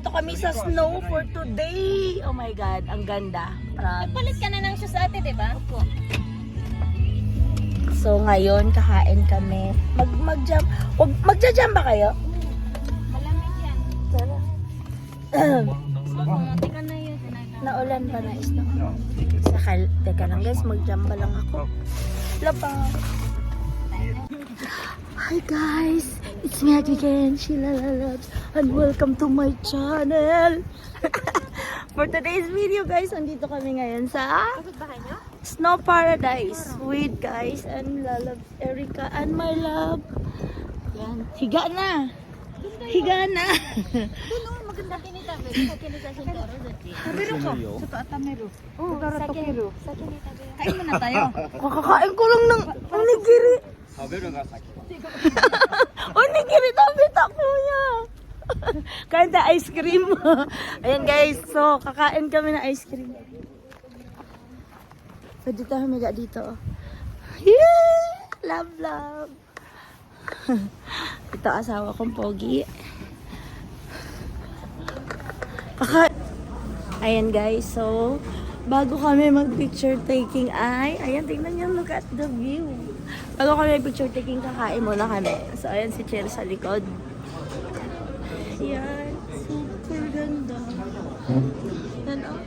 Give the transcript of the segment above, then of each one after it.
Nandito kami sa snow for today. Oh my God, ang ganda. Palit ka na ng shoes ate, di ba? Opo. So ngayon, kakain kami. Mag-jump. Magja-jump ba kayo? Malamig yan. Tara. Pumunti ka na yun. Naulan ba na isno? Teka lang guys, mag-jump ba lang ako? Lapa. Hi guys, it's me again, Sheila Lalabs, and welcome to my channel. For today's video guys, andito kami ngayon sa Snow Paradise with guys and Lalabs, Erica and my love. Yan, higa na. Higa na. Maganda kinitabi. Kinita siya karo dati. Meron ko. Sa atamero. Oh, karo to kiro. Kain mo na tayo. Kakakain ko lang ng onigiri. Onigiri tabi ta kuya. Kain tayo ice cream. Ayan guys, so kakain kami ng ice cream. Pwede tayo humiga dito. Yeah! Love, love. Ito asawa kong pogi. Ayan guys, so bago kami mag-picture taking ayan, tingnan nyo, look at the view. Bago kami mag-picture taking, kakain muna kami. So ayan si Chel sa likod. Ayan, super ganda. Yan, oh.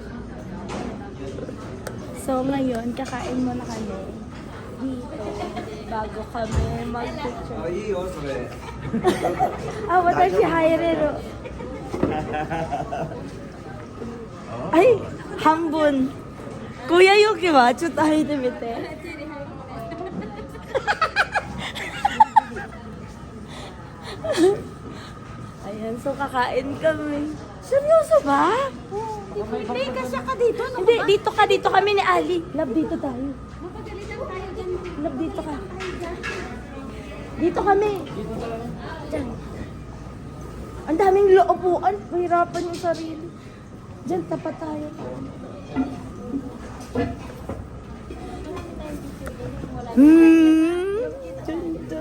So ngayon, kakain muna kami dito bago kami mag-picture. Watashi haireru. Ay, hambun. Kuya Yuki wa, chotto haite mite. Ayan, so kakain kami. Seryoso ba? Hindi, kasya ka dito. Hindi, dito kami ni Ali. Love, dito tayo. Mapagalitan tayo dyan. Love, dito ka. Dito kami. Diyan. Ang daming loobuan. Mahirapan yung sarili. Diyan, tapat tayo. Ganda.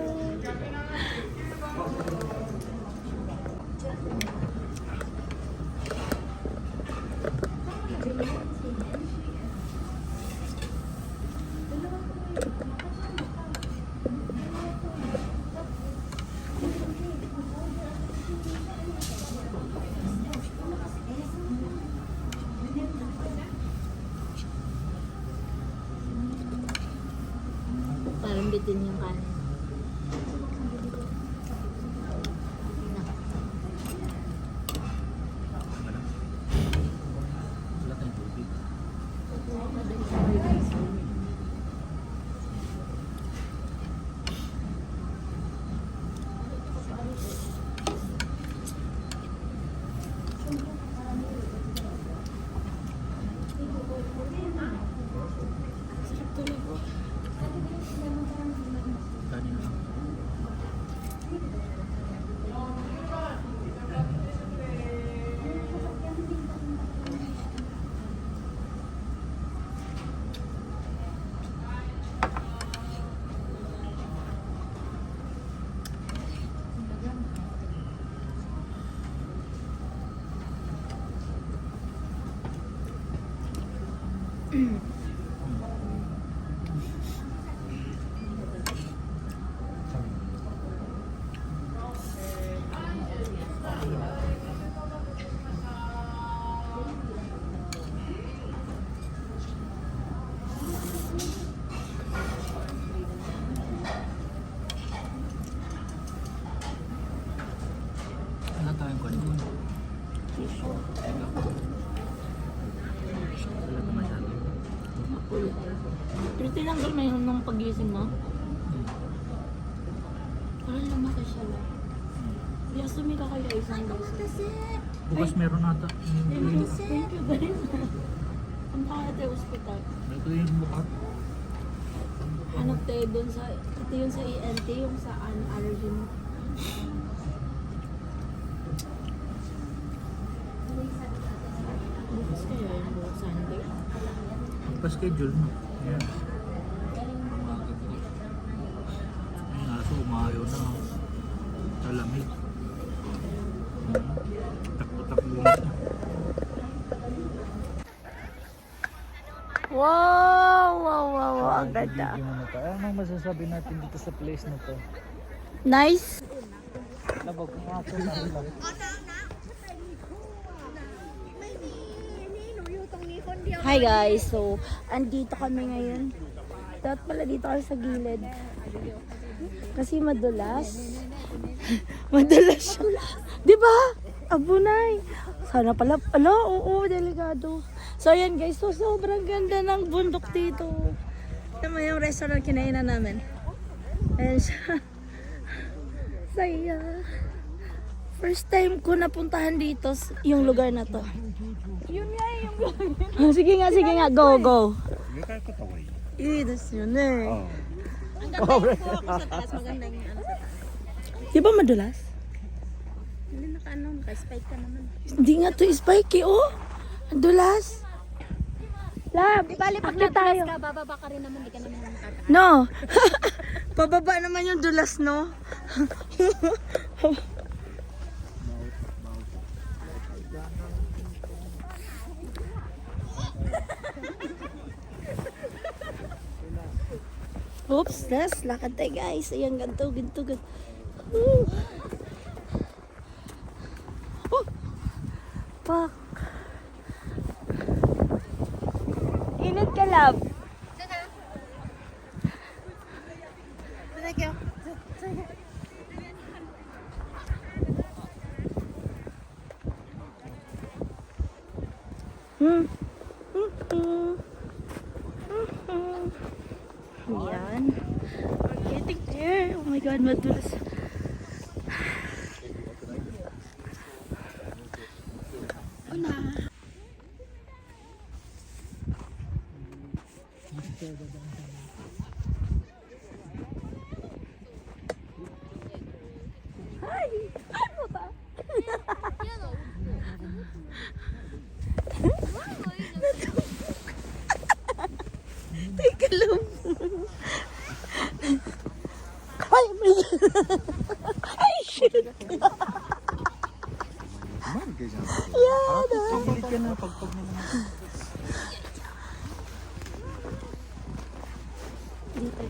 Parang bitin yung kanin. Pero tinanggal mo yun nung pagising mo? Parang lumaki siya lang. Yasumi ka kaya isang beses. Bukas meron nata. Thank you guys. Ang pangat ay hospital. Ito yung bukas. Ano tayo dun sa, ito yun sa ENT, yung sa allergy mo. Bukas kaya yung bukas Sunday. Pa-schedule mo. Ayan. Ayun, aso umayaw na. Sa lamig. Takbo-takbo. Wow, wow, wow, wow. Ang ganda. Anong masasabi natin dito sa place na to? Nice. Labag kung ako na lang. Hi guys, so andito kami ngayon. Dapat pala dito kami sa gilid. Kasi madulas. Madulas siya. Di ba? Abunay. Sana pala, oo, delikado. So ayan guys, so sobrang ganda ng bundok dito. Ito mo yung restaurant kinainan namin. Ayan siya. Saya. First time ko napuntahan dito yung lugar na to. Yun nga yung lugar. Sige nga, go, go. Das yun eh. Ang ganda yung kuha ko sa taas. Maganda yung ano sa taas. Di ba madulas? Hindi naka-spike ka naman. Hindi nga to spike oh. Madulas. Lab, Bali, pag akit tayo. ka, bababa ka rin naman. Hindi ka naman nakaka. No. Pababa naman yung dulas, no? Oops, lakad tayo guys. Ayan, ganto. Pak. Init ka, lab. Yan. We're getting there. Oh my God, madulas. Hi! Ano ba? Teka lang. Ay, may... Ay, shit. Yan. Pagpilit ka na, pagpag na lang. Dito.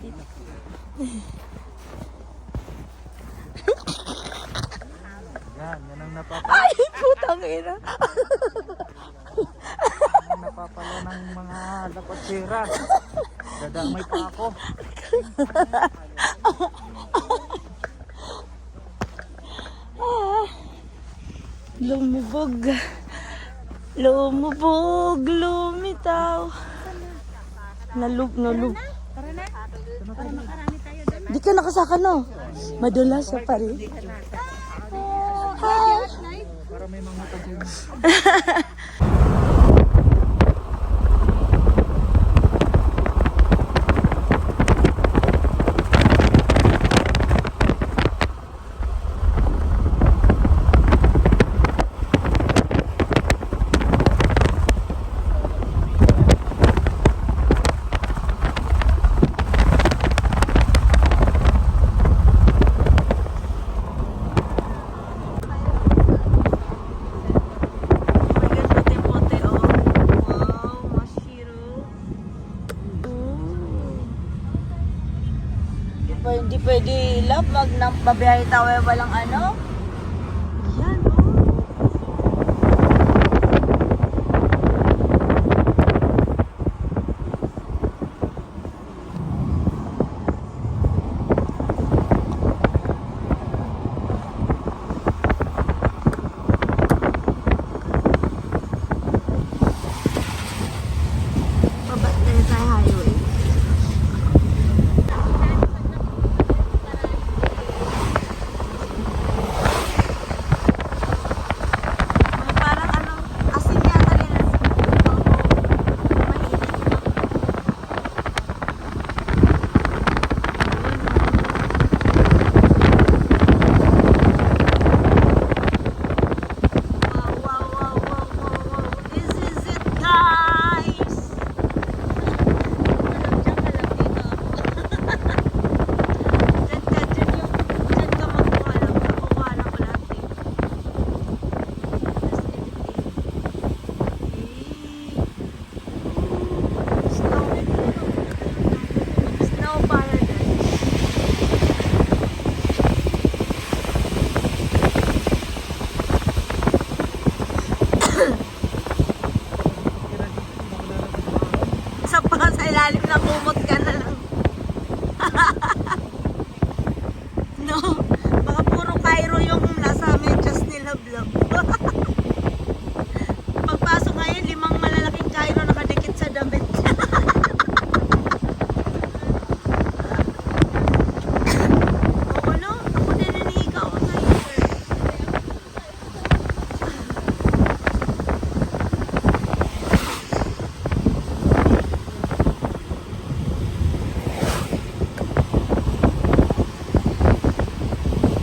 Yan ang Ay, putang ina. napapala ng mga lapatsira. Dadamay pa ako. Lumubog, lumitaw. Nalub. Tara na. Para makarami tayo doon. Di ka nakasaka, no? Madulas sa pari. Para may mga tagong. Hindi pwede love, magbabiyahe tayo walang ano. Yan, Baba tayo sa highway. ilalim ng kumot ka na lang. No, baka puro Cairo yung nasa medyas ni Lablab. Pagpasok ngayon, 5 malalaking Cairo nakadikit sa damit. Oo, no? Ako din nanihigaw ako sa'yo.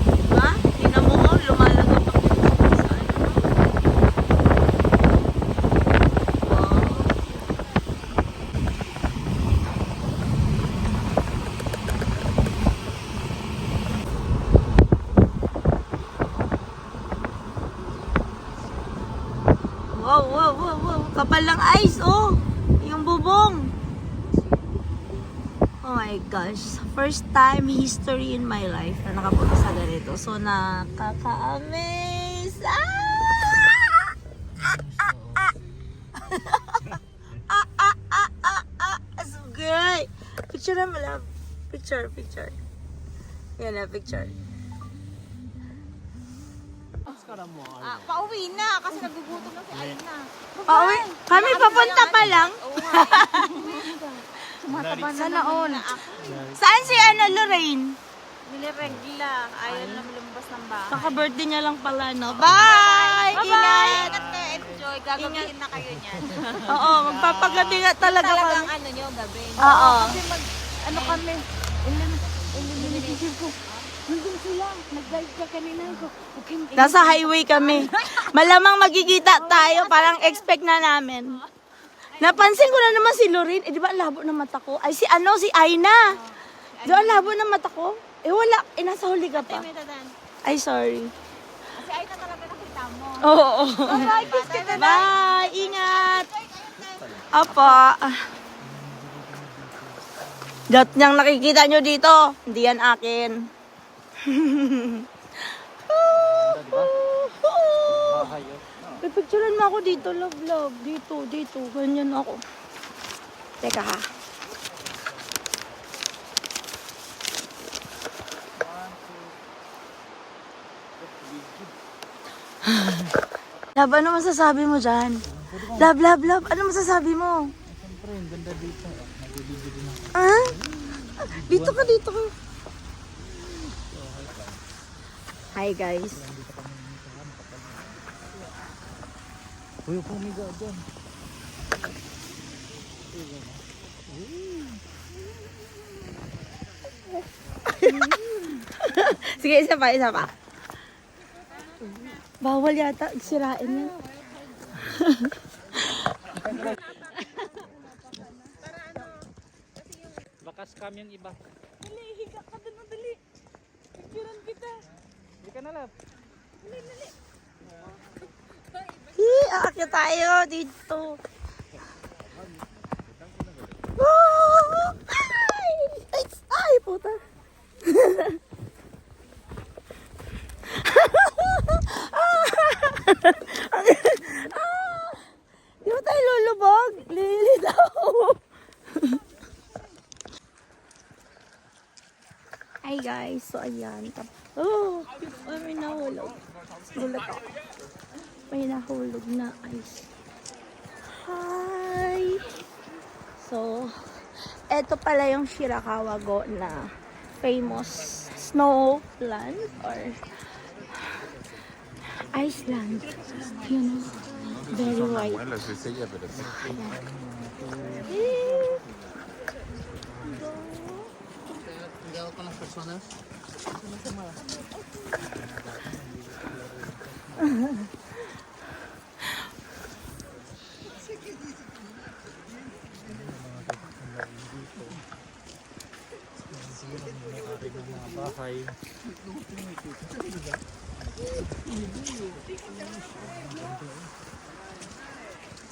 Diba? Tingnan mo, oh, lumalagay pa kita sa ano. Wow. Wow, wow, wow, wow. Kapal ng ice, oh. Yung bubong. Oh my gosh. First time history in my life na nakapunta sa ganito. So, nakaka-amaze. So great. Picture na mo lang. Picture, picture. Yan na, picture. Pauwi na kasi nagugutom na si Aina. Pauwi? Kami papunta pa lang. Tumataba na naon. Saan si Lorraine? Niliregla. Ayaw na lumabas ng bahay. Kaka-birthday niya lang pala, no? Bye! Bye-bye! Ingat! Ingat kayo, enjoy. Gagabihin na kayo niyan. Oo, magpapagabi nga talaga Talagang kami. ano nyo, gabi. Oo. Kasi ano kami, nandun sila, nag-drive ka kanina ko. Okay, Nasa highway kami. Malamang magkikita tayo, parang expect na namin. Napansin ko na naman si Lorraine. Eh, di ba ang labo ng mata ko? Ay, si Aina. Di ba ang labo ng mata ko? Eh, wala. Eh, nasa huli ka pa. may dadan. Ay, sorry. Kasi Aina talaga nakita mo. Oo. Bye, kiss kita na. Bye! Ingat! Apa. Dot niyang nakikita nyo dito. Hindi yan akin. Pipicturean mo ako dito, love. Dito. Ganyan ako. Teka ha. Love, ano masasabi mo dyan? Love. Ano masasabi mo? Siyempre, ang ganda dito. Nagbibigyo din ako. Ah? Dito ka. Hi guys. Uy, pumiga dyan. Sige, isa pa. Bawal yata, sirain yan. Baka scam yung iba. Dali, higa ka doon, madali. Picturean kita. Hindi ka na love. Aakyat tayo dito. Ay, puta. Di ba tayo lulubog? Lilitaw. Hi guys, so ayan. Oh, may nahulog. Gulat ako. May nahulog na ice. Hi! So, eto pala yung Shirakawa-go na famous snow land or Iceland. You know, very white. Bahay.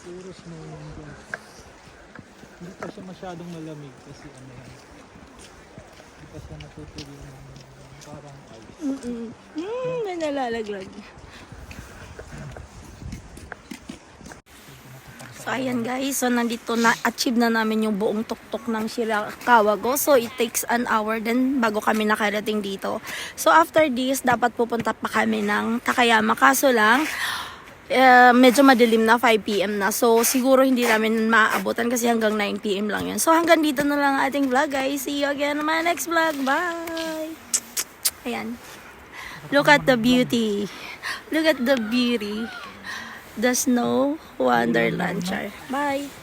Puro snow lang dyan. Hindi pa siya masyadong malamig kasi ano yan. Hindi pa siya natutuloy ng parang ice. May nalalaglag. So, ayan guys. So, nandito na, achieve na namin yung buong tuktok ng Shirakawa-go. So, it takes an hour din bago kami nakarating dito. So, after this, dapat pupunta pa kami ng Takayama. Kaso lang, medyo madilim na, 5 PM na. So, siguro hindi namin maaabutan kasi hanggang 9 PM lang yun. So, hanggang dito na lang ang ating vlog guys. See you again on my next vlog. Bye! Ayan. Look at the beauty. Look at the beauty. The Snow Wonderland. Char. Bye!